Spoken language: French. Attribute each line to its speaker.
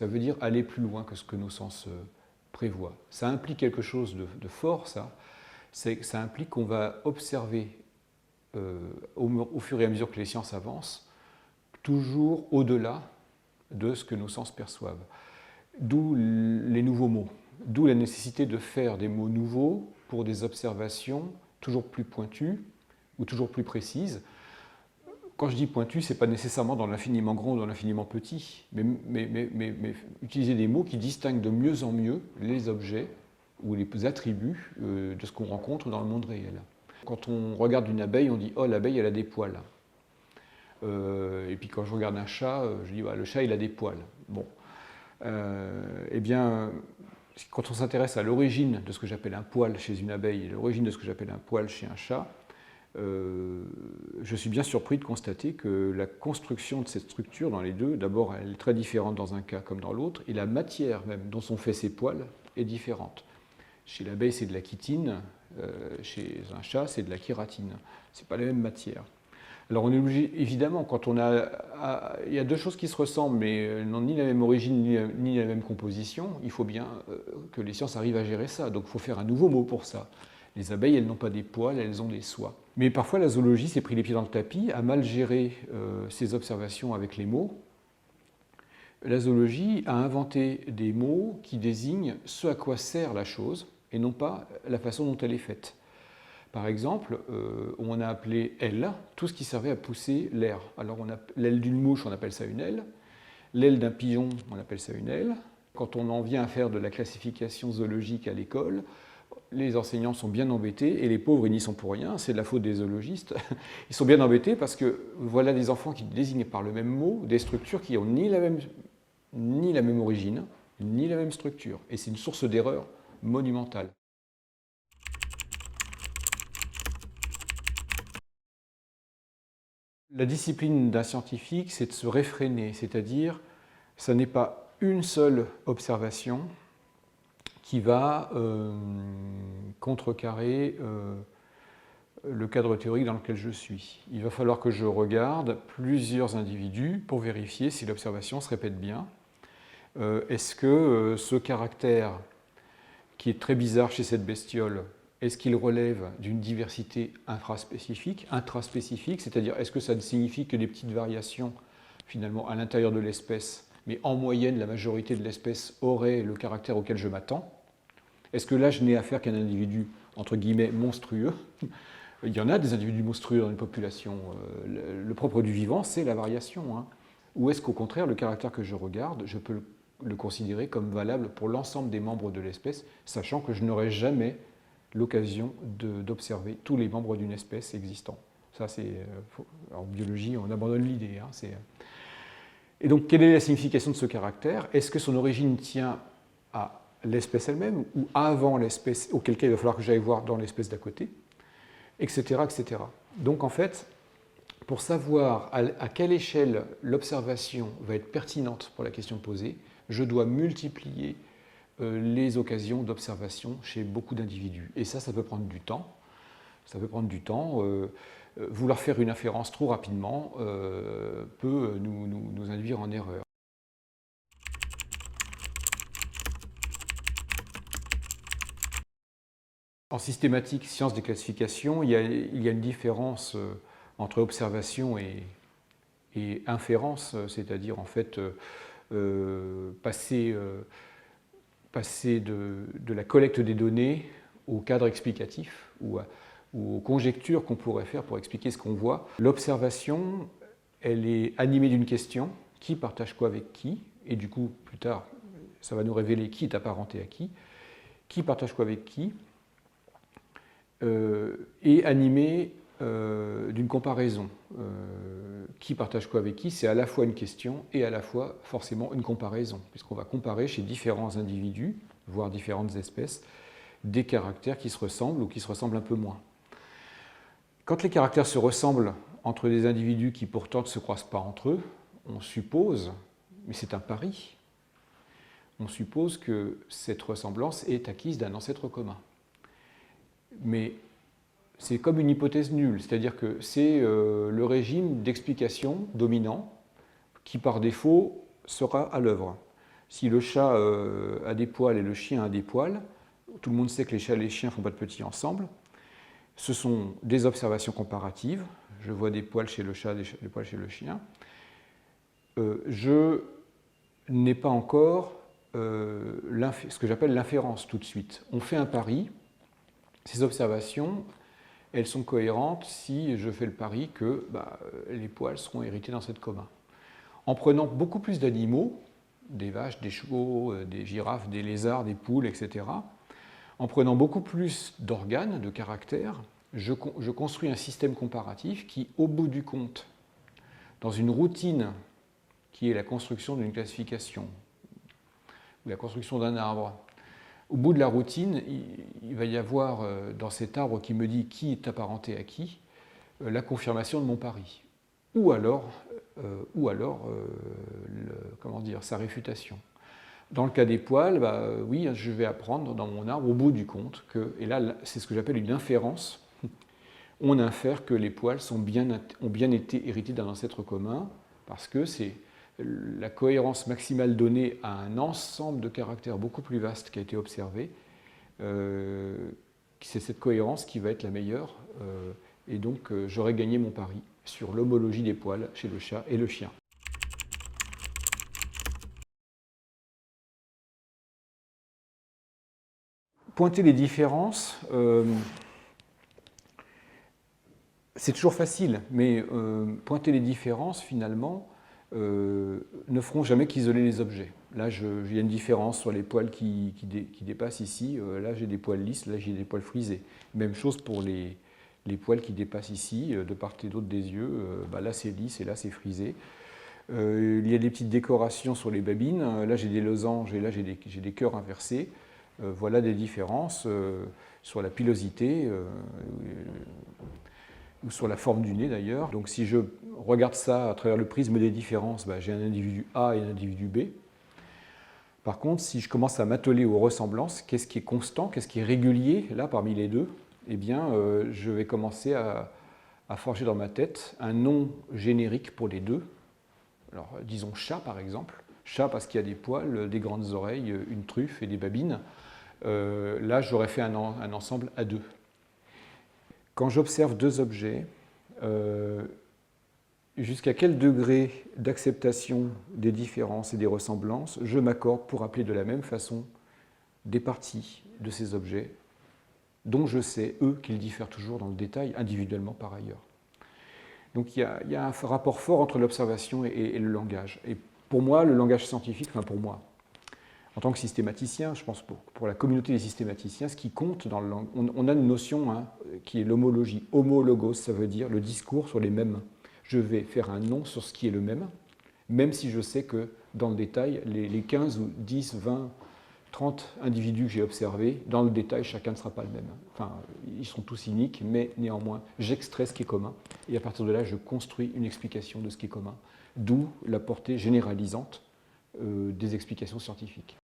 Speaker 1: Ça veut dire aller plus loin que ce que nos sens prévoient. Ça implique quelque chose de fort, ça. Ça implique qu'on va observer, au fur et à mesure que les sciences avancent, toujours au-delà de ce que nos sens perçoivent. D'où les nouveaux mots, d'où la nécessité de faire des mots nouveaux pour des observations toujours plus pointues ou toujours plus précises. Quand je dis pointu, ce n'est pas nécessairement dans l'infiniment grand ou dans l'infiniment petit, mais utiliser des mots qui distinguent de mieux en mieux les objets ou les attributs de ce qu'on rencontre dans le monde réel. Quand on regarde une abeille, on dit « Oh, l'abeille, elle a des poils ». Et puis quand je regarde un chat, je dis bah, « Le chat, il a des poils ». Bon. Eh bien, quand on s'intéresse à l'origine de ce que j'appelle un poil chez une abeille et l'origine de ce que j'appelle un poil chez un chat, je suis bien surpris de constater que la construction de cette structure dans les deux, d'abord elle est très différente dans un cas comme dans l'autre, et la matière même dont sont faits ces poils est différente. Chez l'abeille c'est de la chitine, chez un chat c'est de la kératine. Ce n'est pas la même matière. Alors on est obligé, évidemment, quand on a... Il y a deux choses qui se ressemblent, mais n'ont ni la même origine ni la même composition, il faut bien que les sciences arrivent à gérer ça. Donc il faut faire un nouveau mot pour ça. Les abeilles, elles n'ont pas des poils, elles ont des soies. Mais parfois la zoologie s'est pris les pieds dans le tapis, a mal géré ses observations avec les mots. La zoologie a inventé des mots qui désignent ce à quoi sert la chose et non pas la façon dont elle est faite. Par exemple, on a appelé aile tout ce qui servait à pousser l'air. Alors l'aile d'une mouche, on appelle ça une aile. L'aile d'un pigeon, on appelle ça une aile. Quand on en vient à faire de la classification zoologique à l'école, les enseignants sont bien embêtés et les pauvres, ils n'y sont pour rien, c'est de la faute des zoologistes. Ils sont bien embêtés parce que voilà des enfants qui désignent par le même mot des structures qui n'ont ni la même origine, ni la même structure. Et c'est une source d'erreur monumentale. La discipline d'un scientifique, c'est de se réfréner, c'est-à-dire, ce n'est pas une seule observation qui va contrecarrer le cadre théorique dans lequel je suis. Il va falloir que je regarde plusieurs individus pour vérifier si l'observation se répète bien. Est-ce que ce caractère qui est très bizarre chez cette bestiole, est-ce qu'il relève d'une diversité intraspécifique, c'est-à-dire est-ce que ça ne signifie que des petites variations finalement à l'intérieur de l'espèce, mais en moyenne la majorité de l'espèce aurait le caractère auquel je m'attends? Est-ce que là je n'ai affaire qu'à un individu entre guillemets monstrueux? Il y en a des individus monstrueux dans une population. Le propre du vivant, c'est la variation. Hein. Ou est-ce qu'au contraire, le caractère que je regarde, je peux le considérer comme valable pour l'ensemble des membres de l'espèce, sachant que je n'aurai jamais l'occasion d'observer tous les membres d'une espèce existant. Ça, c'est en biologie, on abandonne l'idée. Hein, et donc, quelle est la signification de ce caractère? Est-ce que son origine tient à l'espèce elle-même ou avant l'espèce, auquel cas il va falloir que j'aille voir dans l'espèce d'à côté, etc., etc. Donc, en fait, pour savoir à quelle échelle l'observation va être pertinente pour la question posée, je dois multiplier les occasions d'observation chez beaucoup d'individus. Et ça peut prendre du temps. Ça peut prendre du temps. Vouloir faire une inférence trop rapidement peut nous induire en erreur. En systématique, sciences des classifications, il y a une différence entre observation et inférence, c'est-à-dire en fait passer de la collecte des données au cadre explicatif ou aux conjectures qu'on pourrait faire pour expliquer ce qu'on voit. L'observation, elle est animée d'une question, qui partage quoi avec qui, et du coup, plus tard, ça va nous révéler qui est apparenté à qui partage quoi avec qui, et animée d'une comparaison. Qui partage quoi avec qui, c'est à la fois une question et à la fois forcément une comparaison, puisqu'on va comparer chez différents individus, voire différentes espèces, des caractères qui se ressemblent ou qui se ressemblent un peu moins. Quand les caractères se ressemblent entre des individus qui pourtant ne se croisent pas entre eux, on suppose, mais c'est un pari, on suppose que cette ressemblance est acquise d'un ancêtre commun. Mais c'est comme une hypothèse nulle, c'est-à-dire que c'est le régime d'explication dominant qui par défaut sera à l'œuvre. Si le chat a des poils et le chien a des poils, tout le monde sait que les chats et les chiens ne font pas de petits ensemble. Ce sont des observations comparatives. Je vois des poils chez le chat, des poils chez le chien. Je n'ai pas encore ce que j'appelle l'inférence tout de suite. On fait un pari. Ces observations, elles sont cohérentes si je fais le pari que les poils seront hérités d'ancêtres communs. En prenant beaucoup plus d'animaux, des vaches, des chevaux, des girafes, des lézards, des poules, etc., en prenant beaucoup plus d'organes, de caractères, je construis un système comparatif qui, au bout du compte, dans une routine qui est la construction d'une classification ou la construction d'un arbre, au bout de la routine, il va y avoir dans cet arbre qui me dit qui est apparenté à qui, la confirmation de mon pari, ou alors sa réfutation. Dans le cas des poils, oui, je vais apprendre dans mon arbre, au bout du compte, et là c'est ce que j'appelle une inférence, on infère que les poils ont bien été hérités d'un ancêtre commun, parce que c'est la cohérence maximale donnée à un ensemble de caractères beaucoup plus vaste qui a été observé. C'est cette cohérence qui va être la meilleure, et donc j'aurai gagné mon pari sur l'homologie des poils chez le chat et le chien. Pointer les différences, c'est toujours facile, mais pointer les différences, finalement, ne feront jamais qu'isoler les objets. Là, il y a une différence sur les poils qui dépassent ici. Là, j'ai des poils lisses, là, j'ai des poils frisés. Même chose pour les poils qui dépassent ici, de part et d'autre des yeux. Là, c'est lisse et là, c'est frisé. Il y a des petites décorations sur les babines. Là, j'ai des losanges et là, j'ai des cœurs inversés. Voilà des différences sur la pilosité ou sur la forme du nez d'ailleurs. Donc si je regarde ça à travers le prisme des différences, j'ai un individu A et un individu B. Par contre, si je commence à m'atteler aux ressemblances, qu'est-ce qui est constant, qu'est-ce qui est régulier là parmi les deux, eh bien je vais commencer à forger dans ma tête un nom générique pour les deux. Alors disons chat par exemple. Chat parce qu'il y a des poils, des grandes oreilles, une truffe et des babines. Là, j'aurais fait un ensemble à deux. Quand j'observe deux objets, jusqu'à quel degré d'acceptation des différences et des ressemblances je m'accorde pour appeler de la même façon des parties de ces objets dont je sais, eux, qu'ils diffèrent toujours dans le détail, individuellement par ailleurs. Donc il y a un rapport fort entre l'observation et le langage. Et pour moi, le langage scientifique, enfin pour moi, en tant que systématicien, je pense pour la communauté des systématiciens, ce qui compte dans le langage, on a une notion qui est l'homologie. Homologos, ça veut dire le discours sur les mêmes. Je vais faire un nom sur ce qui est le même si je sais que dans le détail, les 15 ou 10, 20, 30 individus que j'ai observés, dans le détail, chacun ne sera pas le même. Enfin, ils sont tous uniques, mais néanmoins, j'extrais ce qui est commun, et à partir de là, je construis une explication de ce qui est commun, d'où la portée généralisante des explications scientifiques.